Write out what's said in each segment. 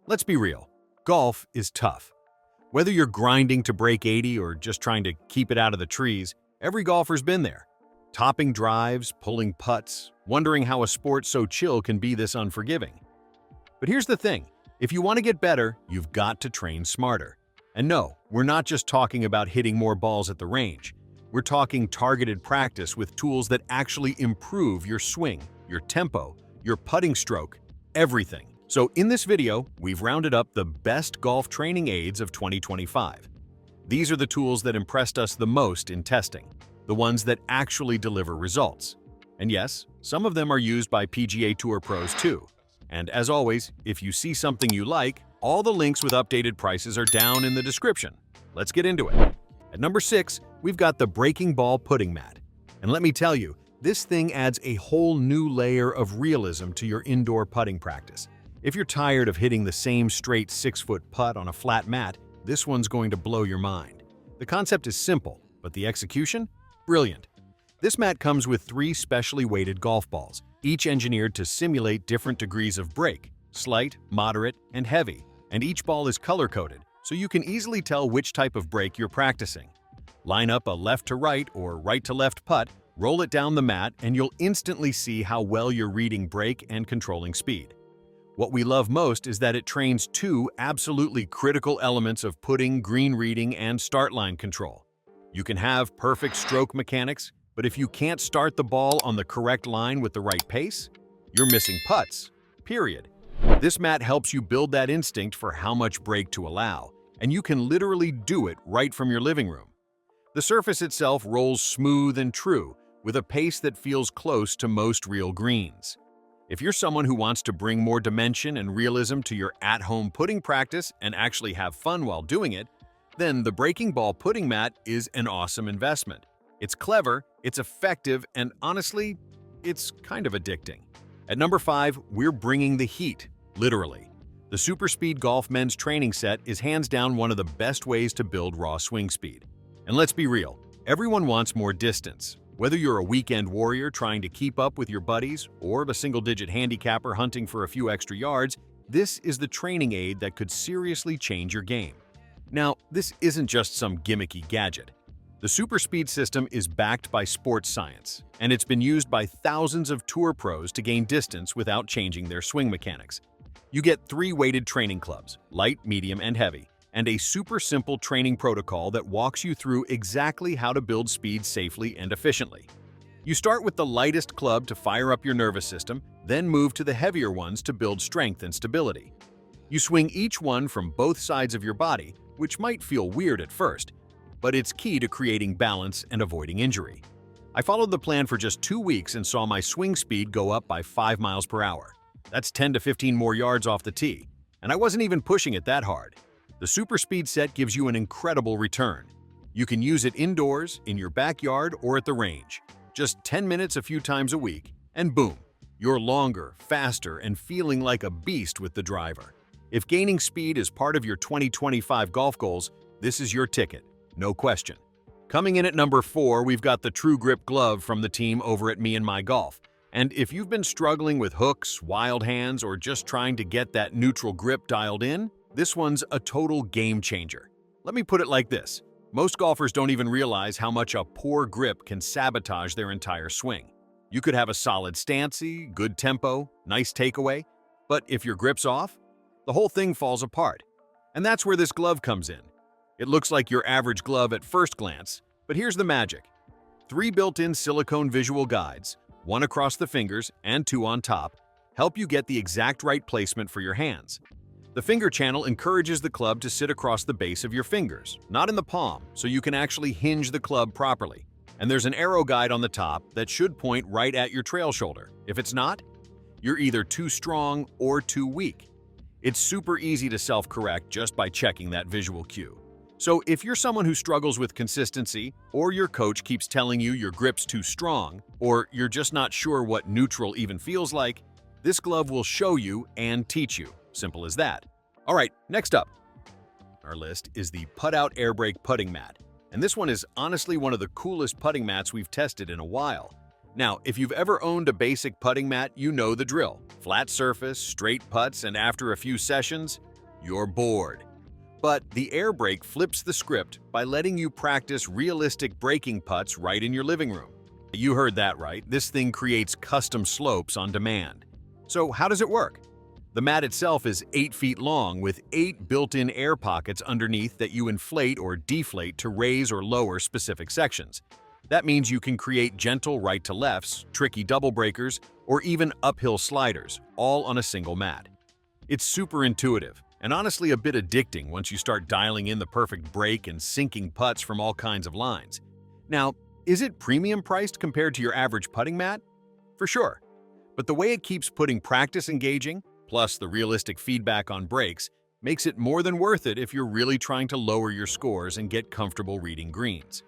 Let's be real, golf is tough. Whether you're grinding to break 80 or just trying to keep it out of the trees, every golfer's been there. Topping drives, pulling putts, wondering how a sport so chill can be this unforgiving. But here's the thing, if you want to get better, you've got to train smarter. And no, we're not just talking about hitting more balls at the range. We're talking targeted practice with tools that actually improve your swing, your tempo, your putting stroke, everything. So in this video, we've rounded up the best golf training aids of 2025. These are the tools that impressed us the most in testing, the ones that actually deliver results. And yes, some of them are used by PGA Tour pros too. And as always, if you see something you like, all the links with updated prices are down in the description. Let's get into it. At number 6, we've got the Breaking Ball Putting Mat. And let me tell you, this thing adds a whole new layer of realism to your indoor putting practice. If you're tired of hitting the same straight 6-foot putt on a flat mat, this one's going to blow your mind. The concept is simple, but the execution? Brilliant. This mat comes with 3 specially weighted golf balls, each engineered to simulate different degrees of break, slight, moderate, and heavy, and each ball is color-coded, so you can easily tell which type of break you're practicing. Line up a left-to-right or right-to-left putt, roll it down the mat, and you'll instantly see how well you're reading break and controlling speed. What we love most is that it trains 2 absolutely critical elements of putting, green reading, and start line control. You can have perfect stroke mechanics, but if you can't start the ball on the correct line with the right pace, you're missing putts, period. This mat helps you build that instinct for how much break to allow, and you can literally do it right from your living room. The surface itself rolls smooth and true, with a pace that feels close to most real greens. If you're someone who wants to bring more dimension and realism to your at-home putting practice and actually have fun while doing it, then the Breaking Ball Putting Mat is an awesome investment. It's clever, it's effective, and honestly, it's kind of addicting. At number 5, we're bringing the heat, literally. The Super Speed Golf Men's Training Set is hands down one of the best ways to build raw swing speed. And let's be real, everyone wants more distance. Whether you're a weekend warrior trying to keep up with your buddies or a single-digit handicapper hunting for a few extra yards, this is the training aid that could seriously change your game. Now, this isn't just some gimmicky gadget. The Super Speed system is backed by sports science, and it's been used by thousands of tour pros to gain distance without changing their swing mechanics. You get 3 weighted training clubs, light, medium, and heavy, and a super simple training protocol that walks you through exactly how to build speed safely and efficiently. You start with the lightest club to fire up your nervous system, then move to the heavier ones to build strength and stability. You swing each one from both sides of your body, which might feel weird at first, but it's key to creating balance and avoiding injury. I followed the plan for just 2 weeks and saw my swing speed go up by 5 miles per hour. That's 10 to 15 more yards off the tee, and I wasn't even pushing it that hard. The Super Speed set gives you an incredible return. You can use it indoors, in your backyard, or at the range. Just 10 minutes a few times a week, and boom, you're longer, faster, and feeling like a beast with the driver. If gaining speed is part of your 2025 golf goals, this is your ticket, no question. Coming in at number 4, we've got the True Grip Glove from the team over at Me and My Golf. And if you've been struggling with hooks, wild hands, or just trying to get that neutral grip dialed in, this one's a total game changer. Let me put it like this. Most golfers don't even realize how much a poor grip can sabotage their entire swing. You could have a solid stance, good tempo, nice takeaway, but if your grip's off, the whole thing falls apart. And that's where this glove comes in. It looks like your average glove at first glance, but here's the magic. 3 built-in silicone visual guides, 1 across the fingers and 2 on top, help you get the exact right placement for your hands. The finger channel encourages the club to sit across the base of your fingers, not in the palm, so you can actually hinge the club properly. And there's an arrow guide on the top that should point right at your trail shoulder. If it's not, you're either too strong or too weak. It's super easy to self-correct just by checking that visual cue. So if you're someone who struggles with consistency, or your coach keeps telling you your grip's too strong, or you're just not sure what neutral even feels like, this glove will show you and teach you. Simple as that. All right, next up. Our list is the Putt Out Air Putting Mat. And this one is honestly one of the coolest putting mats we've tested in a while. Now, if you've ever owned a basic putting mat, you know the drill. Flat surface, straight putts, and after a few sessions, you're bored. But the air brake flips the script by letting you practice realistic braking putts right in your living room. You heard that right, this thing creates custom slopes on demand. So how does it work? The mat itself is 8 feet long with 8 built-in air pockets underneath that you inflate or deflate to raise or lower specific sections. That means you can create gentle right-to-lefts, tricky double breakers, or even uphill sliders, all on a single mat. It's super intuitive, and honestly a bit addicting once you start dialing in the perfect break and sinking putts from all kinds of lines. Now, is it premium priced compared to your average putting mat? For sure. But the way it keeps putting practice engaging, plus the realistic feedback on breaks, makes it more than worth it if you're really trying to lower your scores and get comfortable reading greens.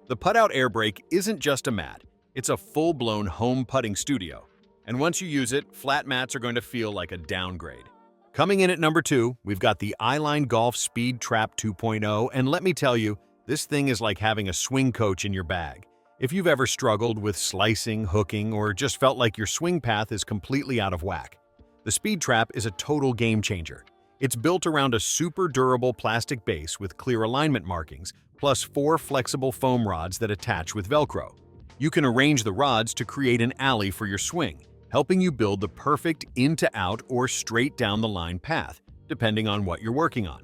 The Putt Out Air brake isn't just a mat, it's a full-blown home putting studio. And once you use it, flat mats are going to feel like a downgrade. Coming in at number 2, we've got the Eyeline Golf Speed Trap 2.0, and let me tell you, this thing is like having a swing coach in your bag. If you've ever struggled with slicing, hooking, or just felt like your swing path is completely out of whack, the Speed Trap is a total game changer. It's built around a super durable plastic base with clear alignment markings, plus 4 flexible foam rods that attach with Velcro. You can arrange the rods to create an alley for your swing, helping you build the perfect in-to-out or straight-down-the-line path, depending on what you're working on.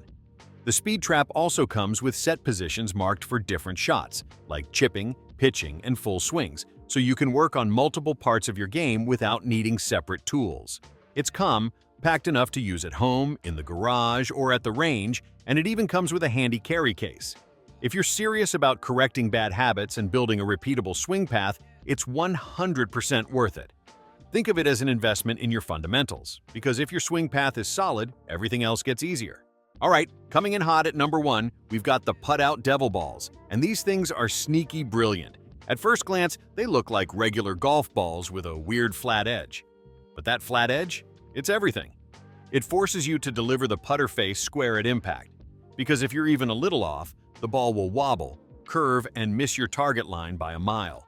The Speed Trap also comes with set positions marked for different shots, like chipping, pitching, and full swings, so you can work on multiple parts of your game without needing separate tools. It's compact enough to use at home, in the garage, or at the range, and it even comes with a handy carry case. If you're serious about correcting bad habits and building a repeatable swing path, it's 100% worth it. Think of it as an investment in your fundamentals, because if your swing path is solid, everything else gets easier. Alright, coming in hot at number 1, we've got the Putt Out Devil Balls, and these things are sneaky brilliant. At first glance, they look like regular golf balls with a weird flat edge. But that flat edge? It's everything. It forces you to deliver the putter face square at impact, because if you're even a little off, the ball will wobble, curve, and miss your target line by a mile.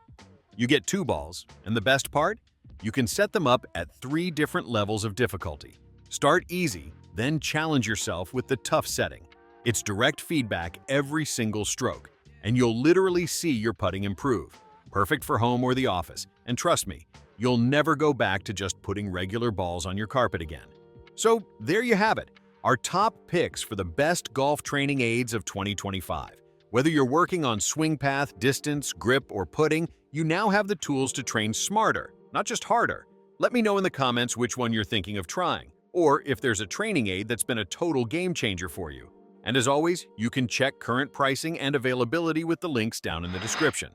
You get 2 balls, and the best part? You can set them up at 3 different levels of difficulty. Start easy, then challenge yourself with the tough setting. It's direct feedback every single stroke, and you'll literally see your putting improve. Perfect for home or the office, and trust me, you'll never go back to just putting regular balls on your carpet again. So there you have it, our top picks for the best golf training aids of 2025. Whether you're working on swing path, distance, grip, or putting, you now have the tools to train smarter, not just harder. Let me know in the comments which one you're thinking of trying, or if there's a training aid that's been a total game changer for you. And as always, you can check current pricing and availability with the links down in the description.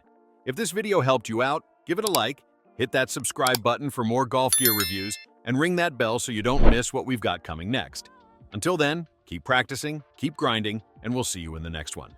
If this video helped you out, give it a like, hit that subscribe button for more golf gear reviews, and ring that bell so you don't miss what we've got coming next. Until then, keep practicing, keep grinding, and we'll see you in the next one.